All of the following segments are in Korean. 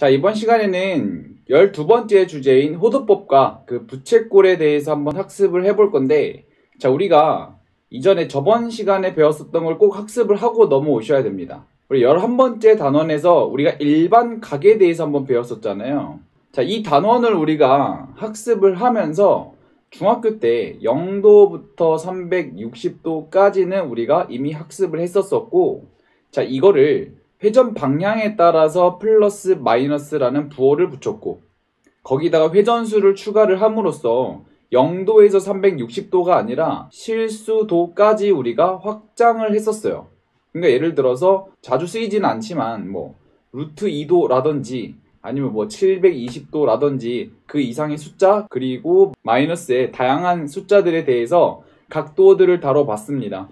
자, 이번 시간에는 12번째 주제인 호도법과 그 부채꼴에 대해서 한번 학습을 해볼 건데, 자, 우리가 이전에 저번 시간에 배웠었던 걸 꼭 학습을 하고 넘어오셔야 됩니다. 우리 11번째 단원에서 우리가 일반 각에 대해서 한번 배웠었잖아요. 자, 이 단원을 우리가 학습을 하면서 중학교 때 0도부터 360도까지는 우리가 이미 학습을 했었었고, 자, 이거를 회전 방향에 따라서 플러스 마이너스라는 부호를 붙였고, 거기다가 회전수를 추가를 함으로써 0도에서 360도가 아니라 실수도까지 우리가 확장을 했었어요. 그러니까 예를 들어서 자주 쓰이지는 않지만 루트 2도라든지 아니면 720도라든지 그 이상의 숫자, 그리고 마이너스의 다양한 숫자들에 대해서 각도들을 다뤄봤습니다.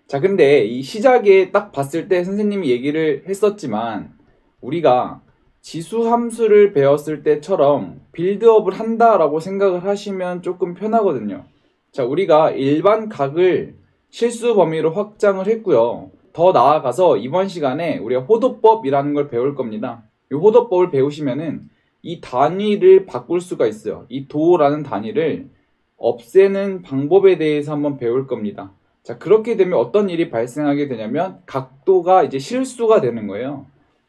자, 근데 이 시작에 딱 봤을 때 선생님이 얘기를 했었지만, 우리가 지수 함수를 배웠을 때처럼 빌드업을 한다라고 생각을 하시면 조금 편하거든요. 자, 우리가 일반 각을 실수 범위로 확장을 했고요. 더 나아가서 이번 시간에 우리가 호도법이라는 걸 배울 겁니다. 이 호도법을 배우시면은 이 단위를 바꿀 수가 있어요. 이 도라는 단위를 없애는 방법에 대해서 한번 배울 겁니다. 자, 그렇게 되면 어떤 일이 발생하게 되냐면 각도가 이제 실수가 되는 거예요.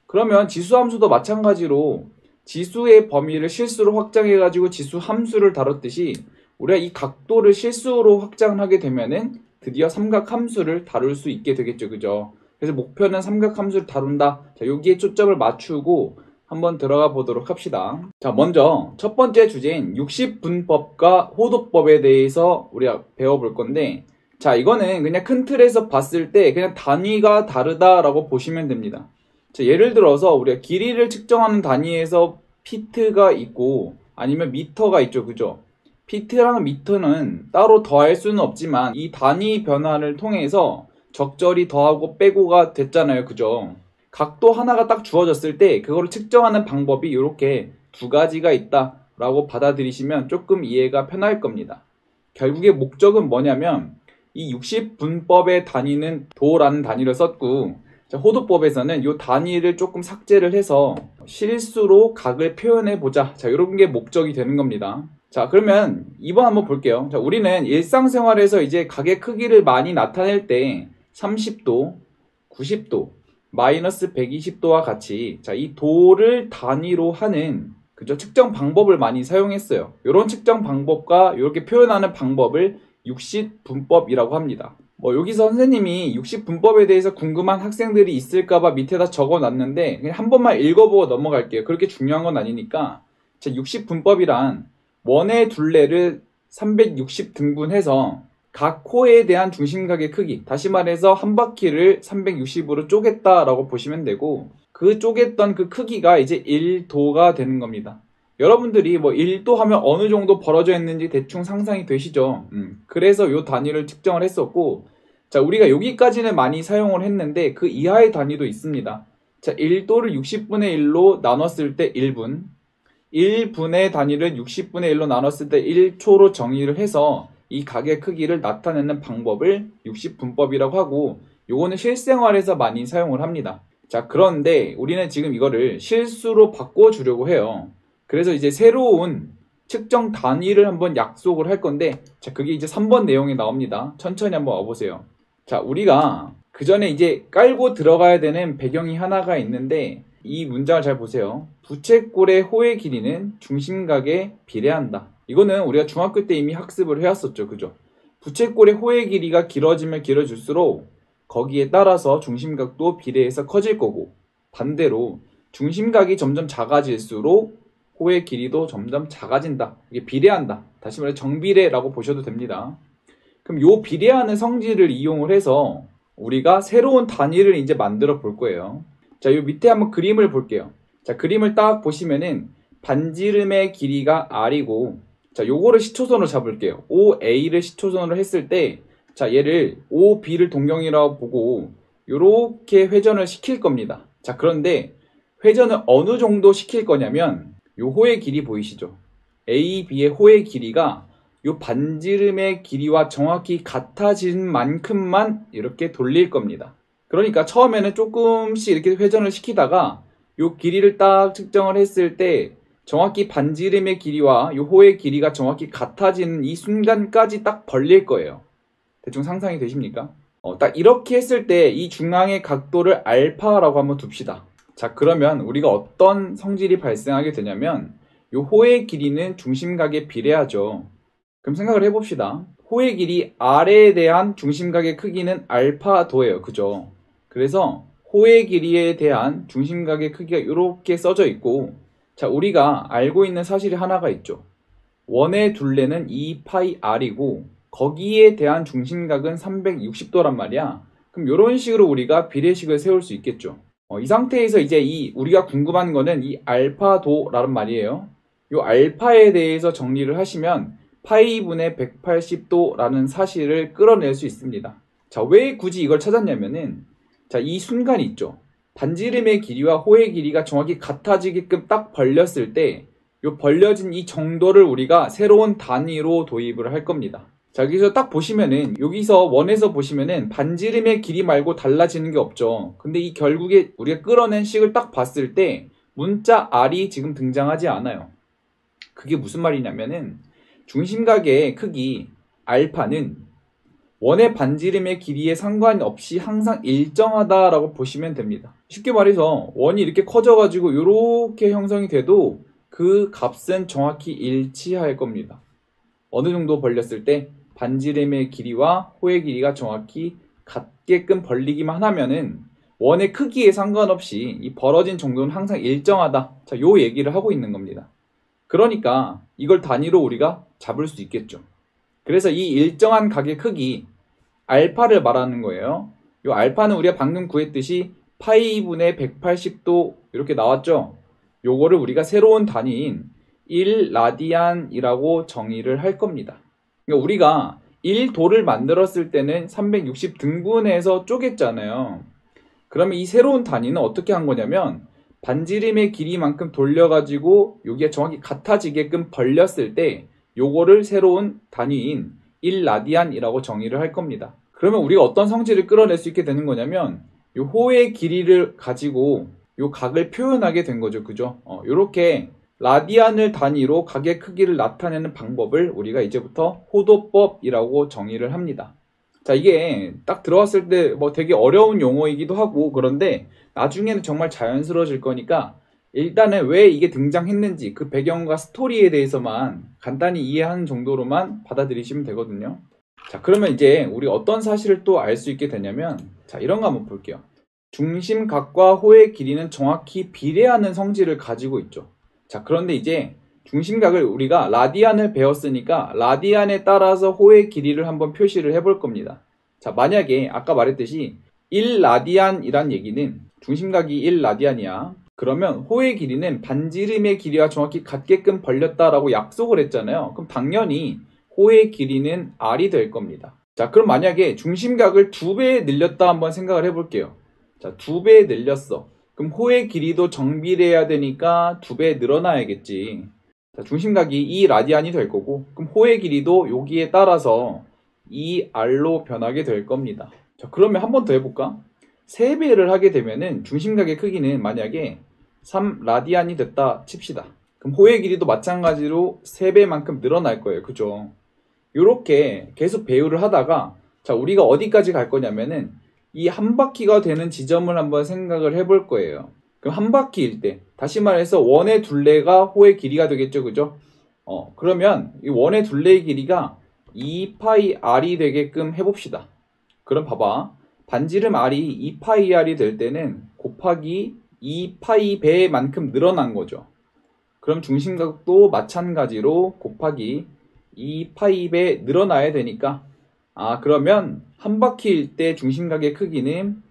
그러면 지수 함수도 마찬가지로 지수의 범위를 실수로 확장해가지고 지수 함수를 다뤘듯이 우리가 이 각도를 실수로 확장을 하게 되면은 드디어 삼각 함수를 다룰 수 있게 되겠죠. 그죠? 그래서 목표는 삼각 함수를 다룬다. 자, 여기에 초점을 맞추고 한번 들어가 보도록 합시다. 자, 먼저 첫 번째 주제인 60분법과 호도법에 대해서 우리가 배워볼 건데, 자, 이거는 그냥 큰 틀에서 봤을 때 그냥 단위가 다르다라고 보시면 됩니다. 자, 예를 들어서 우리가 길이를 측정하는 단위에서 피트가 있고 아니면 미터가 있죠. 그죠? 피트랑 미터는 따로 더할 수는 없지만 이 단위 변화를 통해서 적절히 더하고 빼고가 됐잖아요. 그죠? 각도 하나가 딱 주어졌을 때 그거를 측정하는 방법이 이렇게 두 가지가 있다라고 받아들이시면 조금 이해가 편할 겁니다. 결국에 목적은 뭐냐면 이 60분법의 단위는 도라는 단위를 썼고, 자, 호도법에서는 이 단위를 조금 삭제를 해서 실수로 각을 표현해 보자. 자, 이런 게 목적이 되는 겁니다. 자, 그러면 2번 한번 볼게요. 자, 우리는 일상생활에서 이제 각의 크기를 많이 나타낼 때 30도, 90도, 마이너스 120도와 같이, 자, 이 도를 단위로 하는 그죠? 측정 방법을 많이 사용했어요. 이런 측정 방법과 이렇게 표현하는 방법을 60분법이라고 합니다. 여기서 선생님이 60분법에 대해서 궁금한 학생들이 있을까봐 밑에다 적어놨는데 그냥 한 번만 읽어보고 넘어갈게요. 그렇게 중요한 건 아니니까. 자, 60분법이란 원의 둘레를 360등분해서 각 코에 대한 중심각의 크기, 다시 말해서 한 바퀴를 360으로 쪼갰다라고 보시면 되고, 그 쪼갰던 그 크기가 이제 1도가 되는 겁니다. 여러분들이 1도 하면 어느 정도 벌어져 있는지 대충 상상이 되시죠? 그래서 이 단위를 측정을 했었고, 자, 우리가 여기까지는 많이 사용을 했는데 그 이하의 단위도 있습니다. 자, 1도를 60분의 1로 나눴을 때 1분, 1분의 단위를 60분의 1로 나눴을 때 1초로 정의를 해서 이 각의 크기를 나타내는 방법을 60분법이라고 하고, 요거는 실생활에서 많이 사용을 합니다. 자, 그런데 우리는 지금 이거를 실수로 바꿔주려고 해요. 그래서 이제 새로운 측정 단위를 한번 약속을 할 건데, 자, 그게 이제 3번 내용에 나옵니다. 천천히 한번 와보세요. 자, 우리가 그 전에 이제 깔고 들어가야 되는 배경이 하나가 있는데, 이 문장을 잘 보세요. 부채꼴의 호의 길이는 중심각에 비례한다. 이거는 우리가 중학교 때 이미 학습을 해왔었죠. 그죠? 부채꼴의 호의 길이가 길어지면 길어질수록 거기에 따라서 중심각도 비례해서 커질 거고, 반대로 중심각이 점점 작아질수록 호의 길이도 점점 작아진다. 이게 비례한다. 다시 말해 정비례라고 보셔도 됩니다. 그럼 요 비례하는 성질을 이용을 해서 우리가 새로운 단위를 이제 만들어 볼 거예요. 자, 요 밑에 한번 그림을 볼게요. 자, 그림을 딱 보시면은 반지름의 길이가 R이고, 자, 요거를 시초선으로 잡을게요. OA를 시초선으로 했을 때, 자, 얘를 OB를 동경이라고 보고 요렇게 회전을 시킬 겁니다. 자, 그런데 회전을 어느 정도 시킬 거냐면 요 호의 길이 보이시죠? A, B의 호의 길이가 요 반지름의 길이와 정확히 같아진 만큼만 이렇게 돌릴 겁니다. 그러니까 처음에는 조금씩 이렇게 회전을 시키다가 요 길이를 딱 측정을 했을 때 정확히 반지름의 길이와 요 호의 길이가 정확히 같아지는 이 순간까지 딱 벌릴 거예요. 대충 상상이 되십니까? 딱 이렇게 했을 때 이 중앙의 각도를 알파라고 한번 둡시다. 자, 그러면 우리가 어떤 성질이 발생하게 되냐면 요 호의 길이는 중심각에 비례하죠. 그럼 생각을 해봅시다. 호의 길이 R에 대한 중심각의 크기는 알파도예요. 그죠? 그래서 호의 길이에 대한 중심각의 크기가 이렇게 써져 있고, 자, 우리가 알고 있는 사실이 하나가 있죠. 원의 둘레는 2파이 R이고 거기에 대한 중심각은 360도란 말이야. 그럼 이런 식으로 우리가 비례식을 세울 수 있겠죠. 이 상태에서 이제 우리가 궁금한 거는 이 알파도라는 말이에요. 이 알파에 대해서 정리를 하시면 파이분의 180도라는 사실을 끌어낼 수 있습니다. 자, 왜 굳이 이걸 찾았냐면은, 자, 이 순간이 있죠. 반지름의 길이와 호의 길이가 정확히 같아지게끔 딱 벌렸을 때 요 벌려진 이 정도를 우리가 새로운 단위로 도입을 할 겁니다. 자, 여기서 딱 보시면은, 여기서 원에서 보시면은 반지름의 길이 말고 달라지는 게 없죠. 근데 이 결국에 우리가 끌어낸 식을 딱 봤을 때 문자 R이 지금 등장하지 않아요. 그게 무슨 말이냐면은 중심각의 크기 알파는 원의 반지름의 길이에 상관없이 항상 일정하다라고 보시면 됩니다. 쉽게 말해서 원이 이렇게 커져가지고 이렇게 형성이 돼도 그 값은 정확히 일치할 겁니다. 어느 정도 벌렸을 때 반지름의 길이와 호의 길이가 정확히 같게끔 벌리기만 하면은 원의 크기에 상관없이 이 벌어진 정도는 항상 일정하다. 자, 요 얘기를 하고 있는 겁니다. 그러니까 이걸 단위로 우리가 잡을 수 있겠죠. 그래서 이 일정한 각의 크기 알파를 말하는 거예요. 이 알파는 우리가 방금 구했듯이 파이분의 180도 이렇게 나왔죠. 요거를 우리가 새로운 단위인 1라디안이라고 정의를 할 겁니다. 그러니까 우리가 1도를 만들었을 때는 360 등분해서 쪼갰잖아요. 그러면 이 새로운 단위는 어떻게 한 거냐면 반지름의 길이만큼 돌려가지고 여기가 정확히 같아지게끔 벌렸을 때 요거를 새로운 단위인 1라디안이라고 정의를 할 겁니다. 그러면 우리가 어떤 성질을 끌어낼 수 있게 되는 거냐면 요 호의 길이를 가지고 요 각을 표현하게 된 거죠. 그죠? 요렇게 라디안을 단위로 각의 크기를 나타내는 방법을 우리가 이제부터 호도법이라고 정의를 합니다. 자, 이게 딱 들어왔을 때 뭐 되게 어려운 용어이기도 하고 그런데 나중에는 정말 자연스러워질 거니까 일단은 왜 이게 등장했는지 그 배경과 스토리에 대해서만 간단히 이해하는 정도로만 받아들이시면 되거든요. 자, 그러면 이제 우리 어떤 사실을 또 알 수 있게 되냐면, 자, 이런 거 한번 볼게요. 중심각과 호의 길이는 정확히 비례하는 성질을 가지고 있죠. 자, 그런데 이제 중심각을 우리가 라디안을 배웠으니까 라디안에 따라서 호의 길이를 한번 표시를 해볼 겁니다. 자, 만약에 아까 말했듯이 1라디안이란 얘기는 중심각이 1라디안이야. 그러면 호의 길이는 반지름의 길이와 정확히 같게끔 벌렸다라고 약속을 했잖아요. 그럼 당연히 호의 길이는 R이 될 겁니다. 자, 그럼 만약에 중심각을 2배 늘렸다 한번 생각을 해볼게요. 자, 2배 늘렸어. 그럼 호의 길이도 정비례해야 되니까 2배 늘어나야겠지. 자, 중심각이 2라디안이 될 거고 그럼 호의 길이도 여기에 따라서 2R로 변하게 될 겁니다. 자, 그러면 한 번 더 해볼까? 3배를 하게 되면은 중심각의 크기는 만약에 3라디안이 됐다 칩시다. 그럼 호의 길이도 마찬가지로 3배만큼 늘어날 거예요. 그죠? 요렇게 계속 배율을 하다가 자, 우리가 어디까지 갈 거냐면은 이 한 바퀴가 되는 지점을 한번 생각을 해볼 거예요. 그럼 한 바퀴일 때 다시 말해서 원의 둘레가 호의 길이가 되겠죠. 그죠? 그러면 이 원의 둘레의 길이가 2파이 R이 되게끔 해봅시다. 그럼 봐봐. 반지름 R이 2파이 R이 될 때는 곱하기 2파이 배만큼 늘어난 거죠. 그럼 중심각도 마찬가지로 곱하기 2파이 배 늘어나야 되니까 그러면 한 바퀴일 때 중심각의 크기는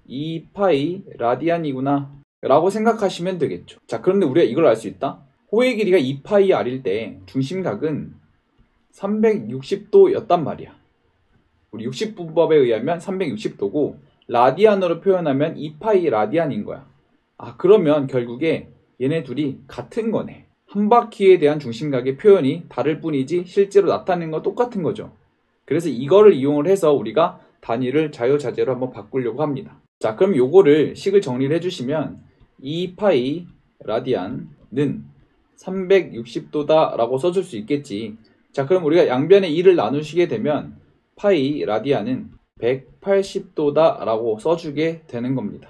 2파이 라디안이구나 라고 생각하시면 되겠죠. 자, 그런데 우리가 이걸 알 수 있다. 호의 길이가 2파이 R일 때 중심각은 360도였단 말이야. 우리 60분법에 의하면 360도고 라디안으로 표현하면 2파이 라디안인 거야. 그러면 결국에 얘네 둘이 같은 거네. 한 바퀴에 대한 중심각의 표현이 다를 뿐이지 실제로 나타내는 건 똑같은 거죠. 그래서 이거를 이용을 해서 우리가 단위를 자유자재로 한번 바꾸려고 합니다. 자, 그럼 요거를 식을 정리를 해주시면 2파이 라디안은 360도다 라고 써줄 수 있겠지. 자, 그럼 우리가 양변의 2를 나누시게 되면 파이 라디안은 180도다 라고 써주게 되는 겁니다.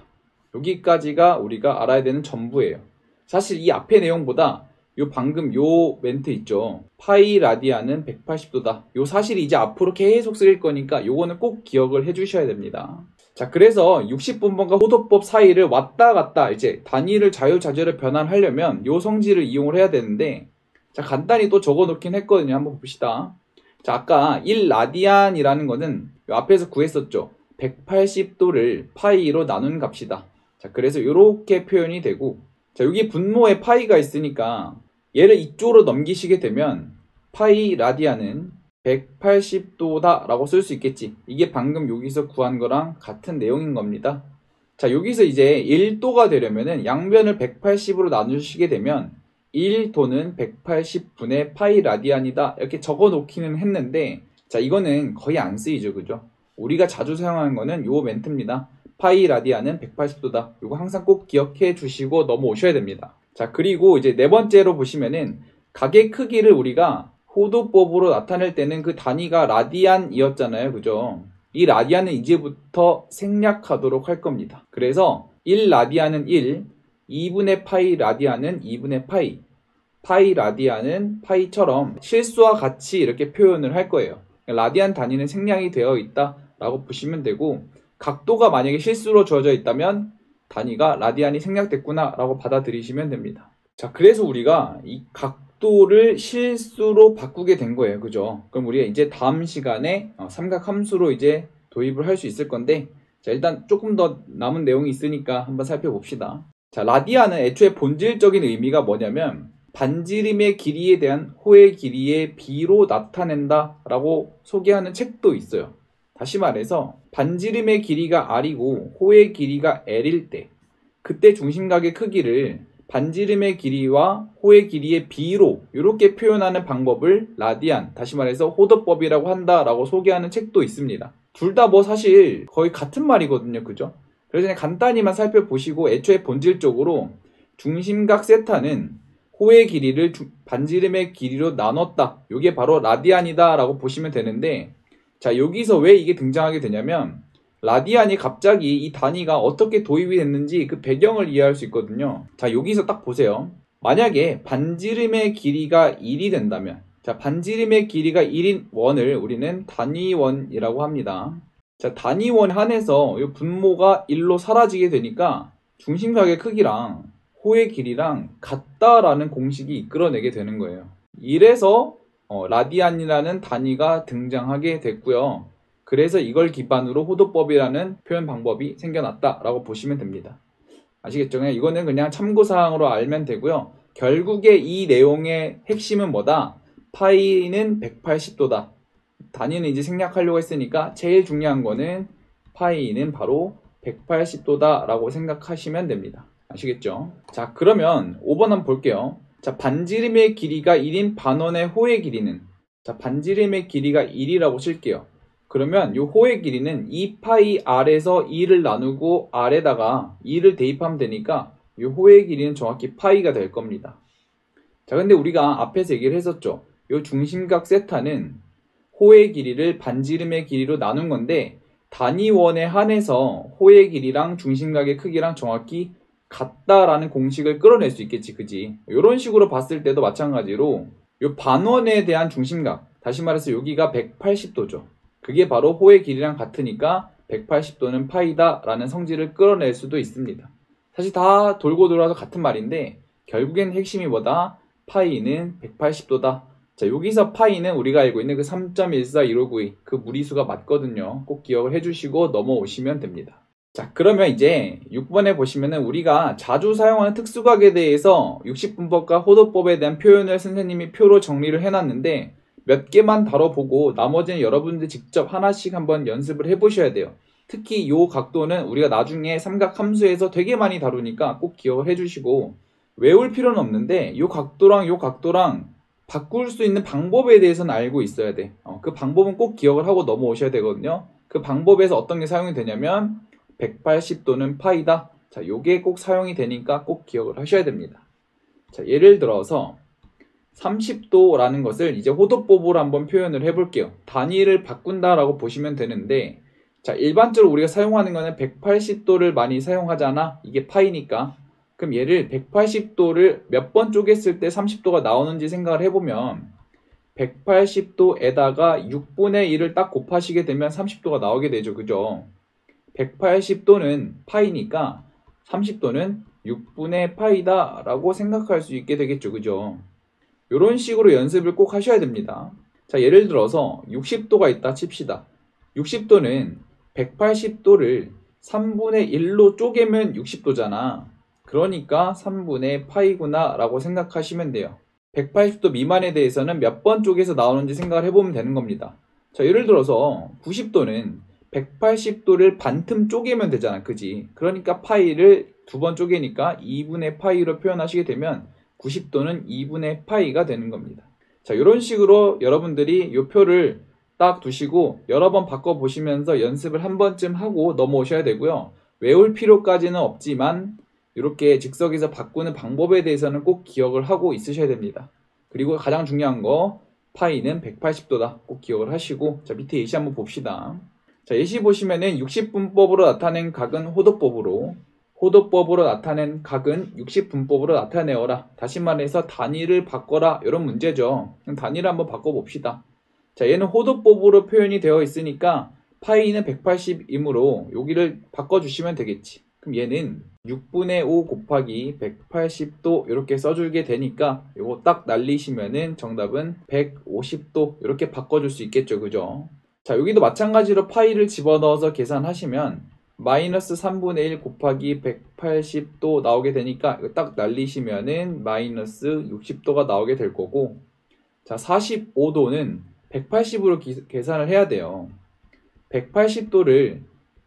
여기까지가 우리가 알아야 되는 전부예요. 사실 이 앞의 내용보다 방금 요 멘트 있죠. 파이 라디안은 180도다. 요 사실이 이제 앞으로 계속 쓰일 거니까 요거는 꼭 기억을 해 주셔야 됩니다. 자, 그래서 60분번과 호도법 사이를 왔다 갔다 이제 단위를 자유자재로 변환하려면 요 성질을 이용을 해야 되는데, 자, 간단히 또 적어 놓긴 했거든요. 한번 봅시다. 자, 아까 1라디안이라는 거는 요 앞에서 구했었죠. 180도를 파이로 나눈 값이다. 자, 그래서 이렇게 표현이 되고, 자, 여기 분모에 파이가 있으니까 얘를 이쪽으로 넘기시게 되면 파이 라디안은 180도다 라고 쓸 수 있겠지. 이게 방금 여기서 구한 거랑 같은 내용인 겁니다. 자, 여기서 이제 1도가 되려면은 양변을 180으로 나누시게 되면 1도는 180분의 파이 라디안이다 이렇게 적어 놓기는 했는데, 자, 이거는 거의 안 쓰이죠, 그죠? 우리가 자주 사용하는 거는 요 멘트입니다. 파이 라디안은 180도다. 이거 항상 꼭 기억해 주시고 넘어오셔야 됩니다. 자, 그리고 이제 네 번째로 보시면은 각의 크기를 우리가 호도법으로 나타낼 때는 그 단위가 라디안이었잖아요, 그죠? 이 라디안은 이제부터 생략하도록 할 겁니다. 그래서 1라디안은 1, 2분의 파이 라디안은 2분의 파이, 파이 라디안은 파이처럼 실수와 같이 이렇게 표현을 할 거예요. 라디안 단위는 생략이 되어 있다라고 보시면 되고, 각도가 만약에 실수로 주어져 있다면 단위가 라디안이 생략됐구나 라고 받아들이시면 됩니다. 자, 그래서 우리가 이 각도를 실수로 바꾸게 된 거예요, 그죠? 그럼 우리가 이제 다음 시간에 삼각함수로 이제 도입을 할 수 있을 건데, 자, 일단 조금 더 남은 내용이 있으니까 한번 살펴봅시다. 자, 라디안은 애초에 본질적인 의미가 뭐냐면 반지름의 길이에 대한 호의 길이의 비로 나타낸다 라고 소개하는 책도 있어요. 다시 말해서 반지름의 길이가 r이고 호의 길이가 l일 때, 그때 중심각의 크기를 반지름의 길이와 호의 길이의 비로 이렇게 표현하는 방법을 라디안, 다시 말해서 호도법이라고 한다라고 소개하는 책도 있습니다. 둘 다 뭐 사실 거의 같은 말이거든요, 그죠? 그래서 그냥 간단히만 살펴보시고, 애초에 본질적으로 중심각 세타는 호의 길이를 반지름의 길이로 나눴다, 이게 바로 라디안이다 라고 보시면 되는데, 자, 여기서 왜 이게 등장하게 되냐면 라디안이 갑자기 이 단위가 어떻게 도입이 됐는지 그 배경을 이해할 수 있거든요. 자, 여기서 딱 보세요. 만약에 반지름의 길이가 1이 된다면, 자, 반지름의 길이가 1인 원을 우리는 단위원이라고 합니다. 자, 단위원 한해서 이 분모가 1로 사라지게 되니까 중심각의 크기랑 호의 길이랑 같다라는 공식이 이끌어내게 되는 거예요. 이래서 라디안이라는 단위가 등장하게 됐고요. 그래서 이걸 기반으로 호도법이라는 표현 방법이 생겨났다라고 보시면 됩니다. 아시겠죠? 이거는 그냥 참고사항으로 알면 되고요. 결국에 이 내용의 핵심은 뭐다? 파이는 180도다. 단위는 이제 생략하려고 했으니까 제일 중요한 거는 파이는 바로 180도다 라고 생각하시면 됩니다. 아시겠죠? 자, 그러면 5번 한번 볼게요. 자, 반지름의 길이가 1인 반원의 호의 길이는, 자, 반지름의 길이가 1이라고 칠게요. 그러면 이 호의 길이는 2파이 r에서 2를 나누고 r에다가 2를 대입하면 되니까 이 호의 길이는 정확히 파이가 될 겁니다. 자, 근데 우리가 앞에서 얘기를 했었죠. 이 중심각 세타는 호의 길이를 반지름의 길이로 나눈 건데 단위원에 한해서 호의 길이랑 중심각의 크기랑 정확히 같다라는 공식을 끌어낼 수 있겠지, 그지? 이런 식으로 봤을 때도 마찬가지로 이 반원에 대한 중심각, 다시 말해서 여기가 180도죠. 그게 바로 호의 길이랑 같으니까 180도는 파이다 라는 성질을 끌어낼 수도 있습니다. 사실 다 돌고 돌아서 같은 말인데 결국엔 핵심이 뭐다? 파이는 180도다. 자, 여기서 파이는 우리가 알고 있는 그 3.14159의 그 무리수가 맞거든요. 꼭 기억을 해주시고 넘어오시면 됩니다. 자, 그러면 이제 6번에 보시면은 우리가 자주 사용하는 특수각에 대해서 60분법과 호도법에 대한 표현을 선생님이 표로 정리를 해놨는데 몇 개만 다뤄보고 나머지는 여러분들 직접 하나씩 한번 연습을 해보셔야 돼요. 특히 이 각도는 우리가 나중에 삼각함수에서 되게 많이 다루니까 꼭 기억을 해주시고, 외울 필요는 없는데 이 각도랑 바꿀 수 있는 방법에 대해서는 알고 있어야 돼. 그 방법은 꼭 기억을 하고 넘어오셔야 되거든요. 그 방법에서 어떤 게 사용이 되냐면 180도는 파이다. 자, 요게 꼭 사용이 되니까 꼭 기억을 하셔야 됩니다. 자, 예를 들어서 30도라는 것을 이제 호도법으로 한번 표현을 해볼게요. 단위를 바꾼다라고 보시면 되는데, 자, 일반적으로 우리가 사용하는 거는 180도를 많이 사용하잖아. 이게 파이니까. 그럼 얘를 180도를 몇 번 쪼갰을 때 30도가 나오는지 생각을 해보면 180도에다가 6분의 1을 딱 곱하시게 되면 30도가 나오게 되죠. 그죠? 180도는 파이니까 30도는 6분의 파이다 라고 생각할 수 있게 되겠죠. 그죠? 이런 식으로 연습을 꼭 하셔야 됩니다. 자, 예를 들어서 60도가 있다 칩시다. 60도는 180도를 3분의 1로 쪼개면 60도잖아. 그러니까 3분의 파이구나 라고 생각하시면 돼요. 180도 미만에 대해서는 몇 번 쪼개서 나오는지 생각을 해보면 되는 겁니다. 자, 예를 들어서 90도는 180도를 반틈 쪼개면 되잖아. 그지? 그러니까 파이를 두 번 쪼개니까 2분의 파이로 표현하시게 되면 90도는 2분의 파이가 되는 겁니다. 자, 이런 식으로 여러분들이 이 표를 딱 두시고 여러 번 바꿔보시면서 연습을 한 번쯤 하고 넘어오셔야 되고요. 외울 필요까지는 없지만 이렇게 즉석에서 바꾸는 방법에 대해서는 꼭 기억을 하고 있으셔야 됩니다. 그리고 가장 중요한 거 파이는 180도다. 꼭 기억을 하시고, 자, 밑에 예시 한번 봅시다. 자, 예시 보시면은 60분법으로 나타낸 각은 호도법으로, 호도법으로 나타낸 각은 60분법으로 나타내어라. 다시 말해서 단위를 바꿔라. 이런 문제죠. 그럼 단위를 한번 바꿔봅시다. 자, 얘는 호도법으로 표현이 되어 있으니까 파이는 180이므로 여기를 바꿔주시면 되겠지. 그럼 얘는 6분의 5 곱하기 180도 이렇게 써주게 되니까 이거 딱 날리시면은 정답은 150도 이렇게 바꿔줄 수 있겠죠. 그죠? 자, 여기도 마찬가지로 파이를 집어넣어서 계산하시면 마이너스 3분의 1 곱하기 180도 나오게 되니까 이거 딱 날리시면은 마이너스 60도가 나오게 될 거고, 자, 45도는 180으로 계산을 해야 돼요. 180도를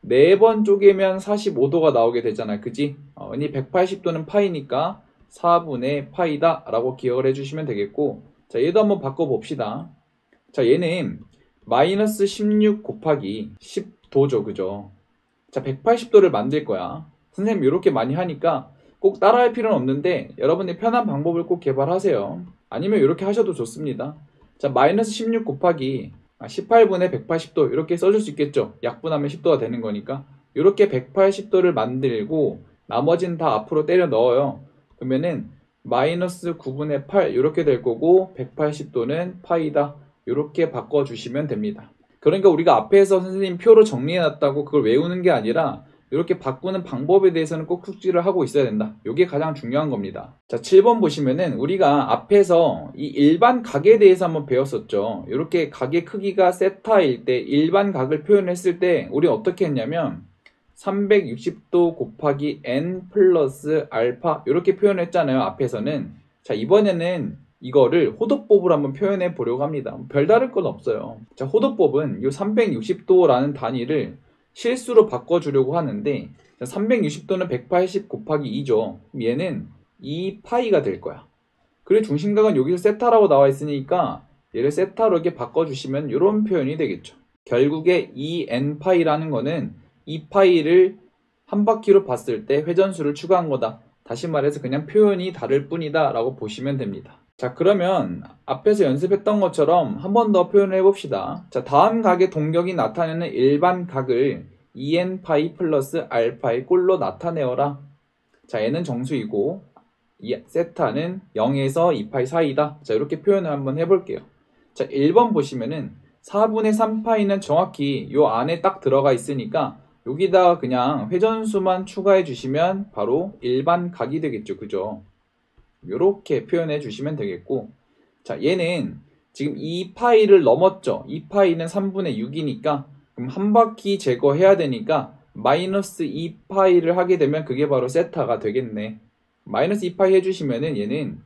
4번 쪼개면 45도가 나오게 되잖아요. 그지? 이 180도는 파이니까 4분의 파이다 라고 기억을 해주시면 되겠고, 자, 얘도 한번 바꿔봅시다. 자, 얘는 마이너스 16 곱하기 10도죠. 그죠? 자, 180도를 만들 거야. 선생님 이렇게 많이 하니까 꼭 따라할 필요는 없는데 여러분이 편한 방법을 꼭 개발하세요. 아니면 이렇게 하셔도 좋습니다. 자, 마이너스 16 곱하기 18분의 180도 이렇게 써줄 수 있겠죠. 약분하면 10도가 되는 거니까 이렇게 180도를 만들고 나머지는 다 앞으로 때려 넣어요. 그러면은 마이너스 9분의 8 이렇게 될 거고 180도는 파이다 이렇게 바꿔주시면 됩니다. 그러니까 우리가 앞에서 선생님 표로 정리해놨다고 그걸 외우는 게 아니라 이렇게 바꾸는 방법에 대해서는 꼭 숙지를 하고 있어야 된다. 이게 가장 중요한 겁니다. 자, 7번 보시면은 우리가 앞에서 이 일반 각에 대해서 한번 배웠었죠. 이렇게 각의 크기가 세타일 때 일반 각을 표현했을 때 우리 어떻게 했냐면 360도 곱하기 n 플러스 알파 이렇게 표현했잖아요. 앞에서는. 자, 이번에는 이거를 호도법으로 한번 표현해 보려고 합니다. 별다를 건 없어요. 자, 호도법은 이 360도라는 단위를 실수로 바꿔주려고 하는데 360도는 180 곱하기 2죠. 얘는 2파이가 될 거야. 그리고 중심각은 여기서 세타라고 나와 있으니까 얘를 세타로 이렇게 바꿔주시면 이런 표현이 되겠죠. 결국에 2n파이라는 거는 2파이를 한 바퀴로 봤을 때 회전수를 추가한 거다. 다시 말해서 그냥 표현이 다를 뿐이다 라고 보시면 됩니다. 자, 그러면 앞에서 연습했던 것처럼 한 번 더 표현을 해봅시다. 자, 다음 각의 동격이 나타내는 일반 각을 2n파이 플러스 알파의 꼴로 나타내어라. 자, 얘는 정수이고 세타는 0에서 2파이 사이다. 자, 이렇게 표현을 한번 해볼게요. 자, 1번 보시면은 4분의 3파이는 정확히 요 안에 딱 들어가 있으니까 여기다가 그냥 회전수만 추가해 주시면 바로 일반 각이 되겠죠. 그죠? 이렇게 표현해 주시면 되겠고, 자, 얘는 지금 2파이를 넘었죠. 2파이는 3분의 6이니까 그럼 한 바퀴 제거해야 되니까 마이너스 2파이를 하게 되면 그게 바로 세타가 되겠네. 마이너스 2파이 해주시면은 얘는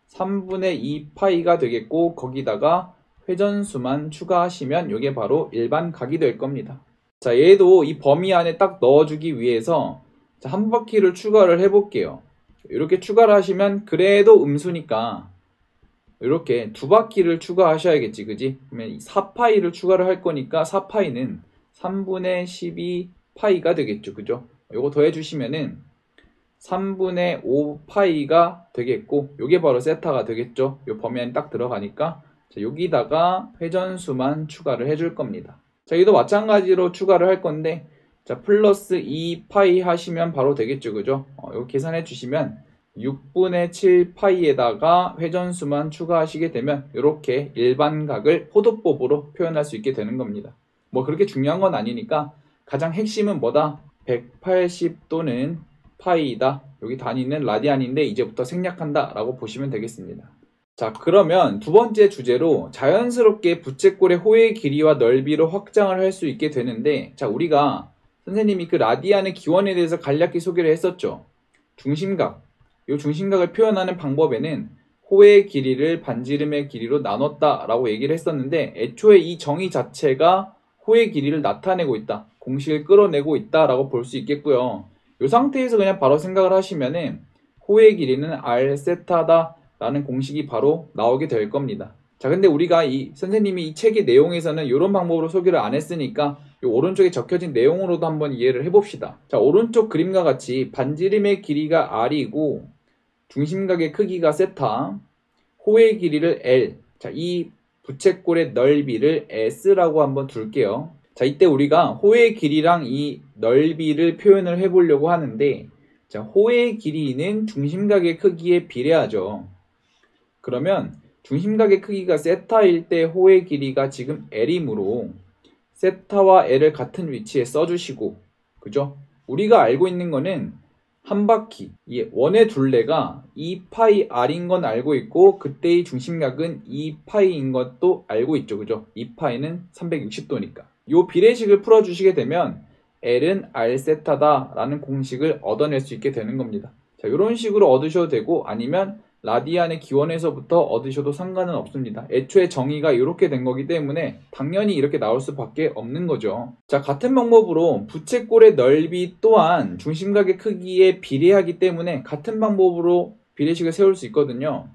3분의 2파이가 되겠고 거기다가 회전수만 추가하시면 이게 바로 일반 각이 될 겁니다. 자, 얘도 이 범위 안에 딱 넣어주기 위해서 자, 한 바퀴를 추가를 해볼게요. 이렇게 추가를 하시면 그래도 음수니까 이렇게 두 바퀴를 추가하셔야겠지. 그지? 그러면 4파이를 추가를 할 거니까 4파이는 3분의 12파이가 되겠죠. 그죠? 요거 더해 주시면은 3분의 5 파이가 되겠고, 요게 바로 세타가 되겠죠. 요 범위 안에 딱 들어가니까. 자, 여기다가 회전수만 추가를 해줄 겁니다. 자, 여기도 마찬가지로 추가를 할 건데, 자, 플러스 2 파이 하시면 바로 되겠죠. 그죠? 이거 계산해 주시면 6분의 7 파이에다가 회전수만 추가하시게 되면 이렇게 일반각을 호도법으로 표현할 수 있게 되는 겁니다. 뭐 그렇게 중요한 건 아니니까 가장 핵심은 뭐다? 180도는 파이다. 여기 단위는 라디안인데 이제부터 생략한다 라고 보시면 되겠습니다. 자, 그러면 두 번째 주제로 자연스럽게 부채꼴의 호의 길이와 넓이로 확장을 할 수 있게 되는데, 자, 우리가 선생님이 그 라디안의 기원에 대해서 간략히 소개를 했었죠. 중심각, 이 중심각을 표현하는 방법에는 호의 길이를 반지름의 길이로 나눴다 라고 얘기를 했었는데, 애초에 이 정의 자체가 호의 길이를 나타내고 있다, 공식을 끌어내고 있다 라고 볼 수 있겠고요. 이 상태에서 그냥 바로 생각을 하시면은 호의 길이는 r 세타다 라는 공식이 바로 나오게 될 겁니다. 자, 근데 우리가 선생님이 이 책의 내용에서는 이런 방법으로 소개를 안 했으니까 이 오른쪽에 적혀진 내용으로도 한번 이해를 해봅시다. 자, 오른쪽 그림과 같이 반지름의 길이가 r이고 중심각의 크기가 세타, 호의 길이를 l, 자, 이 부채꼴의 넓이를 s라고 한번 둘게요. 자, 이때 우리가 호의 길이랑 이 넓이를 표현을 해보려고 하는데, 자, 호의 길이는 중심각의 크기에 비례하죠. 그러면 중심각의 크기가 세타일 때 호의 길이가 지금 l이므로 세타와 l을 같은 위치에 써주시고, 그죠? 우리가 알고 있는 거는 한 바퀴, 이 원의 둘레가 2파이 r인 건 알고 있고, 그때의 중심각은 2파이인 것도 알고 있죠. 그죠? 2파이는 360도니까. 이 비례식을 풀어주시게 되면 L은 R 세타다 라는 공식을 얻어낼 수 있게 되는 겁니다. 자, 이런 식으로 얻으셔도 되고, 아니면 라디안의 기원에서부터 얻으셔도 상관은 없습니다. 애초에 정의가 이렇게 된 거기 때문에 당연히 이렇게 나올 수밖에 없는 거죠. 자, 같은 방법으로 부채꼴의 넓이 또한 중심각의 크기에 비례하기 때문에 같은 방법으로 비례식을 세울 수 있거든요.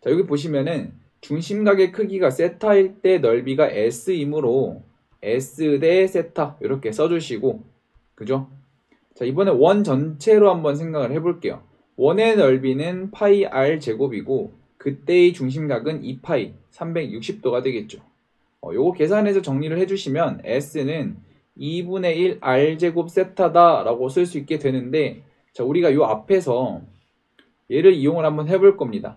자, 여기 보시면은 중심각의 크기가 세타일 때 넓이가 s이므로 s 대 세타 이렇게 써주시고, 그죠? 자, 이번에 원 전체로 한번 생각을 해볼게요. 원의 넓이는 파이 r 제곱이고 그때의 중심각은 2파이 360도가 되겠죠. 요거 계산해서 정리를 해주시면 s는 2분의 1 r 제곱 세타다 라고 쓸 수 있게 되는데, 자, 우리가 요 앞에서 얘를 이용을 한번 해볼 겁니다.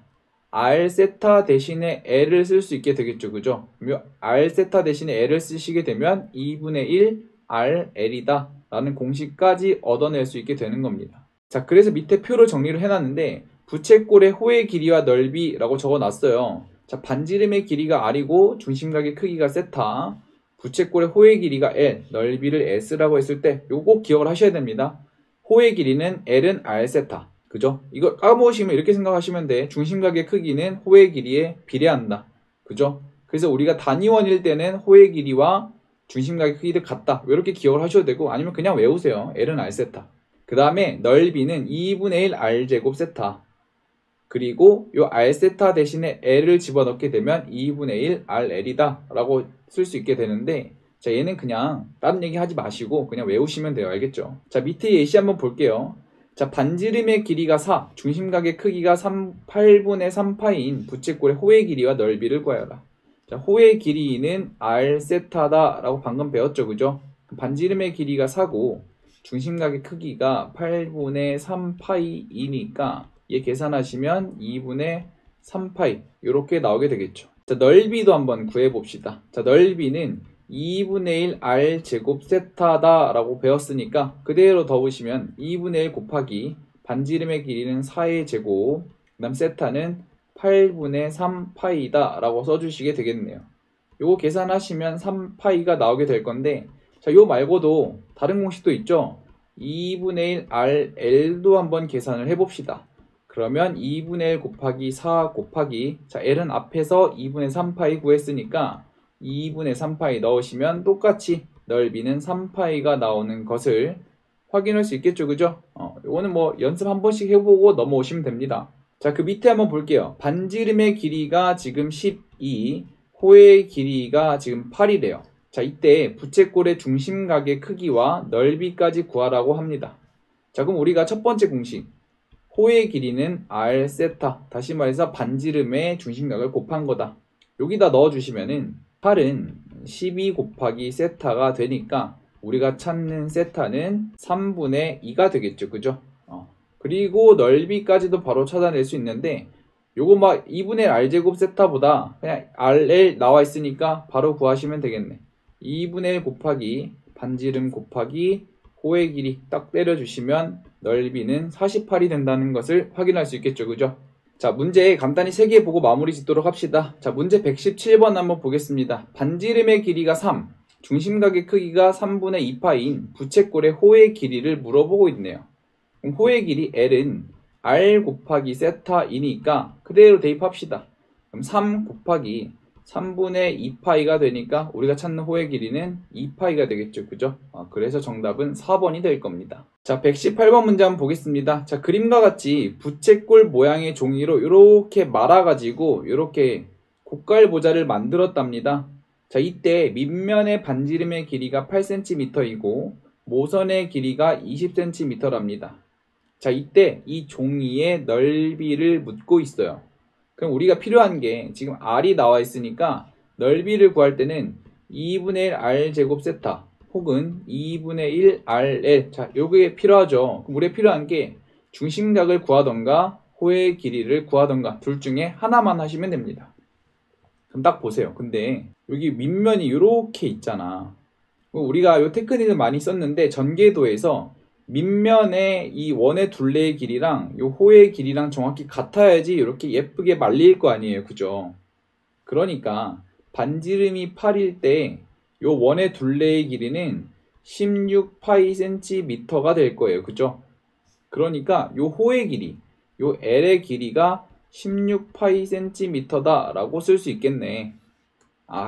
r 세타 대신에 l을 쓸 수 있게 되겠죠. 그죠? r 세타 대신에 l을 쓰시게 되면 2분의 1 r l이다 라는 공식까지 얻어낼 수 있게 되는 겁니다. 자, 그래서 밑에 표로 정리를 해놨는데 부채꼴의 호의 길이와 넓이라고 적어놨어요. 자, 반지름의 길이가 r이고 중심각의 크기가 세타, 부채꼴의 호의 길이가 l, 넓이를 s라고 했을 때 요거 꼭 기억을 하셔야 됩니다. 호의 길이는 l은 r 세타, 그죠? 이거 까먹으시면 이렇게 생각하시면 돼. 중심각의 크기는 호의 길이에 비례한다, 그죠? 그래서 우리가 단위원일 때는 호의 길이와 중심각의 크기를 같다, 이렇게 기억을 하셔도 되고, 아니면 그냥 외우세요. l은 r 세타. 그 다음에 넓이는 2분의 1 r제곱 세타, 그리고 이 r세타 대신에 l을 집어넣게 되면 2분의 1 rl이다 라고 쓸 수 있게 되는데, 자, 얘는 그냥 다른 얘기 하지 마시고 그냥 외우시면 돼요. 알겠죠? 자, 밑에 예시 한번 볼게요. 자, 반지름의 길이가 4, 중심각의 크기가 8분의 3파인 부채꼴의 호의 길이와 넓이를 구하여라. 자, 호의 길이는 r 세타다 라고 방금 배웠죠. 그죠? 반지름의 길이가 4고 중심각의 크기가 8분의 3파이이니까 얘 계산하시면 2분의 3파이 이렇게 나오게 되겠죠. 자, 넓이도 한번 구해봅시다. 자, 넓이는 2분의 1 r 제곱 세타다 라고 배웠으니까 그대로 더보시면 2분의 1 곱하기 반지름의 길이는 4의 제곱, 그 다음 세타는 8분의 3파이다 라고 써주시게 되겠네요. 요거 계산하시면 3파이가 나오게 될 건데, 자, 요 말고도 다른 공식도 있죠. 2분의 1 rl도 한번 계산을 해봅시다. 그러면 2분의 1 곱하기 4 곱하기, 자, l은 앞에서 2분의 3파이 구했으니까 2분의 3파이 넣으시면 똑같이 넓이는 3파이가 나오는 것을 확인할 수 있겠죠. 그죠? 요거는 뭐 연습 한 번씩 해보고 넘어오시면 됩니다. 자, 그 밑에 한번 볼게요. 반지름의 길이가 지금 12, 호의 길이가 지금 8이래요. 자, 이때 부채꼴의 중심각의 크기와 넓이까지 구하라고 합니다. 자, 그럼 우리가 첫 번째 공식, 호의 길이는 r 세타, 다시 말해서 반지름의 중심각을 곱한 거다. 여기다 넣어주시면은 8은 12 곱하기 세타가 되니까 우리가 찾는 세타는 3분의 2가 되겠죠. 그죠? 그리고 넓이까지도 바로 찾아낼 수 있는데 요거 막 2분의 r제곱 세타보다 그냥 rl 나와 있으니까 바로 구하시면 되겠네. 2분의 1 곱하기 반지름 곱하기 호의 길이 딱 때려주시면 넓이는 48이 된다는 것을 확인할 수 있겠죠. 그죠? 자, 문제 간단히 3개 보고 마무리 짓도록 합시다. 자, 문제 117번 한번 보겠습니다. 반지름의 길이가 3, 중심각의 크기가 3분의 2파인 부채꼴의 호의 길이를 물어보고 있네요. 그럼 호의 길이 L은 R 곱하기 세타이니까 그대로 대입합시다. 그럼 3 곱하기 3분의 2파이가 되니까 우리가 찾는 호의 길이는 2파이가 되겠죠. 그죠? 그래서 정답은 4번이 될 겁니다. 자, 118번 문제 한번 보겠습니다. 자, 그림과 같이 부채꼴 모양의 종이로 이렇게 말아가지고 이렇게 고깔 보자를 만들었답니다. 자, 이때 밑면의 반지름의 길이가 8cm이고 모선의 길이가 20cm랍니다. 자, 이때 이 종이의 넓이를 묻고 있어요. 그럼 우리가 필요한 게 지금 r이 나와 있으니까 넓이를 구할 때는 2분의 1 r 제곱 세타 혹은 2분의 1 rl, 자, 요게 필요하죠. 그럼 우리가 필요한 게 중심각을 구하던가 호의 길이를 구하던가 둘 중에 하나만 하시면 됩니다. 그럼 딱 보세요. 근데 여기 밑면이 이렇게 있잖아. 우리가 요 테크닉을 많이 썼는데 전개도에서 밑면의 이 원의 둘레의 길이랑 요 호의 길이랑 정확히 같아야지 이렇게 예쁘게 말릴 거 아니에요. 그죠? 그러니까 반지름이 8일 때 요 원의 둘레의 길이는 16파이cm가 될 거예요. 그죠? 그러니까 요 호의 길이, 요 L의 길이가 16파이cm다 라고 쓸 수 있겠네.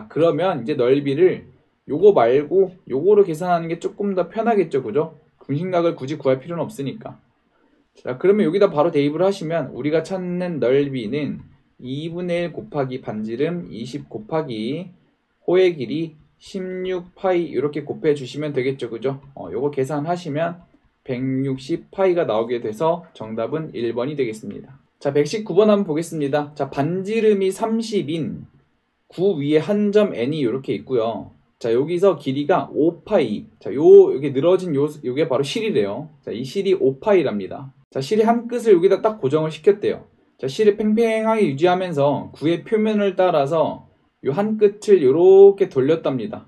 그러면 이제 넓이를 요거 말고 요거로 계산하는 게 조금 더 편하겠죠. 그죠? 중심각을 굳이 구할 필요는 없으니까. 자, 그러면 여기다 바로 대입을 하시면 우리가 찾는 넓이는 2분의 1 곱하기 반지름 20 곱하기 호의 길이 16파이 이렇게 곱해 주시면 되겠죠. 그죠? 요거 계산하시면 160파이가 나오게 돼서 정답은 1번이 되겠습니다. 자, 119번 한번 보겠습니다. 자, 반지름이 30인 9 위에 한 점 n이 이렇게 있고요. 자, 여기서 길이가 5파이. 자, 여기 늘어진 요게 바로 실이래요. 자, 이 실이 5파이랍니다. 자, 실의 한 끝을 여기다 딱 고정을 시켰대요. 자, 실을 팽팽하게 유지하면서 9의 표면을 따라서 요 한 끝을 요렇게 돌렸답니다.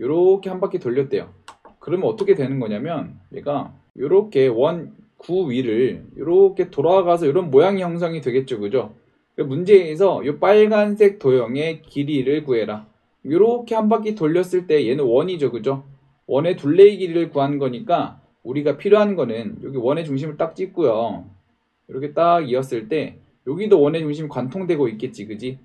요렇게 한 바퀴 돌렸대요. 그러면 어떻게 되는 거냐면 얘가 요렇게 9 위를 요렇게 돌아가서 이런 모양이 형성이 되겠죠. 그죠? 문제에서 요 빨간색 도형의 길이를 구해라. 요렇게 한 바퀴 돌렸을 때 얘는 원이죠. 그죠? 원의 둘레의 길이를 구한 거니까 우리가 필요한 거는 여기 원의 중심을 딱 찍고요. 이렇게 딱 이었을 때 여기도 원의 중심이 관통되고 있겠지. 그지?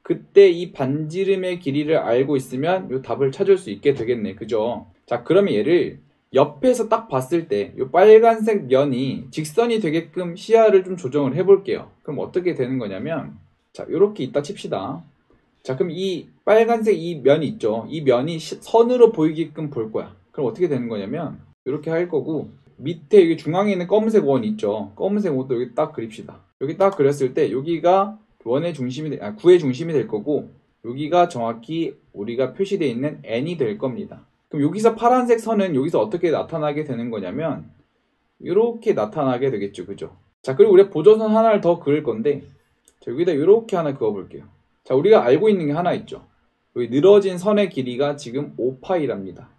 그때 이 반지름의 길이를 알고 있으면 요 답을 찾을 수 있게 되겠네. 그죠? 자, 그러면 얘를 옆에서 딱 봤을 때 이 빨간색 면이 직선이 되게끔 시야를 좀 조정을 해볼게요. 그럼 어떻게 되는 거냐면, 자, 이렇게 있다 칩시다. 자, 그럼 이 빨간색 이 면 있죠? 이 면이 선으로 보이게끔 볼 거야. 그럼 어떻게 되는 거냐면 이렇게 할 거고, 밑에 여기 중앙에 있는 검은색 원 있죠? 검은색 원도 여기 딱 그립시다. 여기 딱 그렸을 때 여기가 원의 중심이 9의 중심이 될 거고, 여기가 정확히 우리가 표시되어 있는 n이 될 겁니다. 그럼 여기서 파란색 선은 여기서 어떻게 나타나게 되는 거냐면 이렇게 나타나게 되겠죠. 그죠? 자, 그리고 우리가 보조선 하나를 더 그을 건데, 자, 여기다 이렇게 하나 그어 볼게요. 자, 우리가 알고 있는 게 하나 있죠. 여기 늘어진 선의 길이가 지금 5파이랍니다.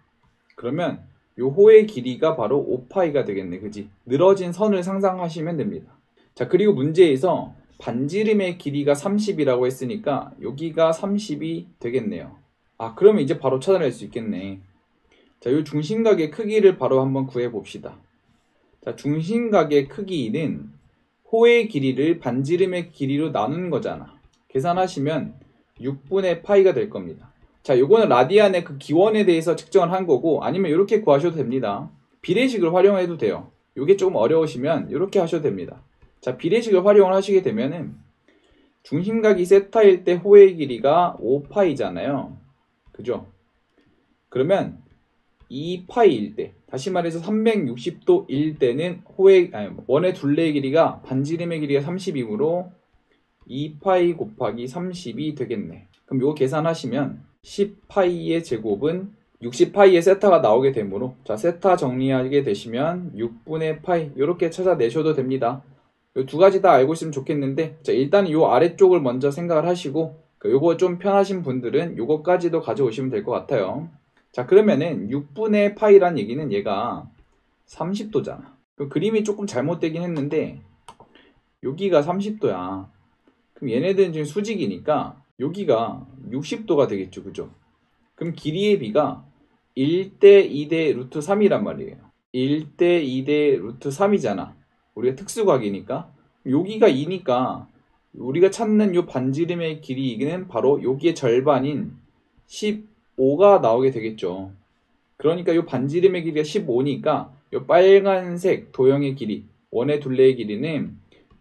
그러면 요 호의 길이가 바로 5파이가 되겠네. 그지? 늘어진 선을 상상하시면 됩니다. 자, 그리고 문제에서 반지름의 길이가 30이라고 했으니까 여기가 30이 되겠네요. 그러면 이제 바로 찾아낼 수 있겠네. 자, 이 중심각의 크기를 바로 한번 구해 봅시다. 자, 중심각의 크기는 호의 길이를 반지름의 길이로 나눈 거잖아. 계산하시면 6분의 파이가 될 겁니다. 자, 요거는 라디안의 그 기원에 대해서 측정을 한 거고, 아니면 이렇게 구하셔도 됩니다. 비례식을 활용해도 돼요. 요게 조금 어려우시면 이렇게 하셔도 됩니다. 자, 비례식을 활용을 하시게 되면은 중심각이 세타일 때 호의 길이가 5파이잖아요. 그죠? 그러면 2파이일 때, 다시 말해서 360도일 때는 원의 둘레의 길이가 반지름의 길이가 30이므로 2파이 곱하기 30이 되겠네. 그럼 이거 계산하시면 10파이의 제곱은 60파이의 세타가 나오게 되므로, 자, 세타 정리하게 되시면 6분의 파이 이렇게 찾아내셔도 됩니다. 이 두 가지 다 알고 있으면 좋겠는데, 자, 일단 이 아래쪽을 먼저 생각을 하시고, 요거 좀 편하신 분들은 요거까지도 가져오시면 될 것 같아요. 자, 그러면은 6분의 파이란 얘기는 얘가 30도잖아. 그 그림이 조금 잘못되긴 했는데 여기가 30도야. 그럼 얘네들은 지금 수직이니까 여기가 60도가 되겠죠. 그죠? 그럼 길이의 비가 1대 2대 루트 3이란 말이에요. 1대 2대 루트 3이잖아. 우리가 특수각이니까. 여기가 2니까 우리가 찾는 요 반지름의 길이는 바로 여기의 절반인 15가 나오게 되겠죠. 그러니까 요 반지름의 길이가 15니까 요 빨간색 도형의 길이, 원의 둘레의 길이는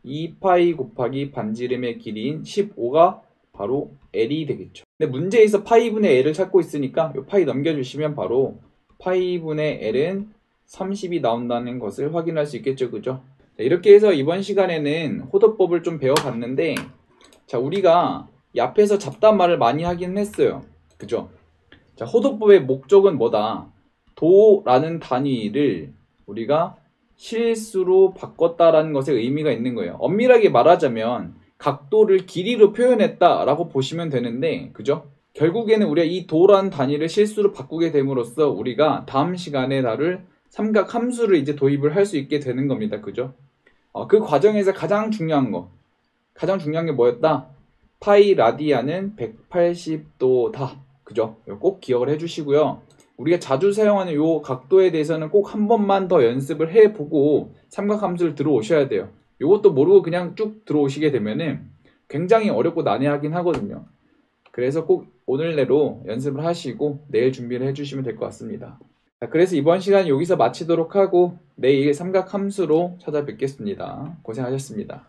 2파이 곱하기 반지름의 길이인 15가 바로 L이 되겠죠. 근데 문제에서 파이분의 L을 찾고 있으니까 요 파이 넘겨주시면 바로 파이분의 L은 30이 나온다는 것을 확인할 수 있겠죠. 그죠? 자, 이렇게 해서 이번 시간에는 호도법을 좀 배워봤는데, 자, 우리가 이 앞에서 잡담말을 많이 하긴 했어요. 그죠? 자, 호도법의 목적은 뭐다? 도라는 단위를 우리가 실수로 바꿨다라는 것에 의미가 있는 거예요. 엄밀하게 말하자면 각도를 길이로 표현했다라고 보시면 되는데, 그죠? 결국에는 우리가 이 도라는 단위를 실수로 바꾸게 됨으로써 우리가 다음 시간에 다룰 삼각 함수를 이제 도입을 할 수 있게 되는 겁니다. 그죠? 그 과정에서 가장 중요한 게 뭐였다? 파이 라디안은 180도다. 그죠? 꼭 기억을 해주시고요. 우리가 자주 사용하는 요 각도에 대해서는 꼭 한 번만 더 연습을 해보고 삼각함수를 들어오셔야 돼요. 요것도 모르고 그냥 쭉 들어오시게 되면은 굉장히 어렵고 난해하긴 하거든요. 그래서 꼭 오늘 내로 연습을 하시고 내일 준비를 해주시면 될 것 같습니다. 자, 그래서 이번 시간 여기서 마치도록 하고 내일 삼각함수로 찾아뵙겠습니다. 고생하셨습니다.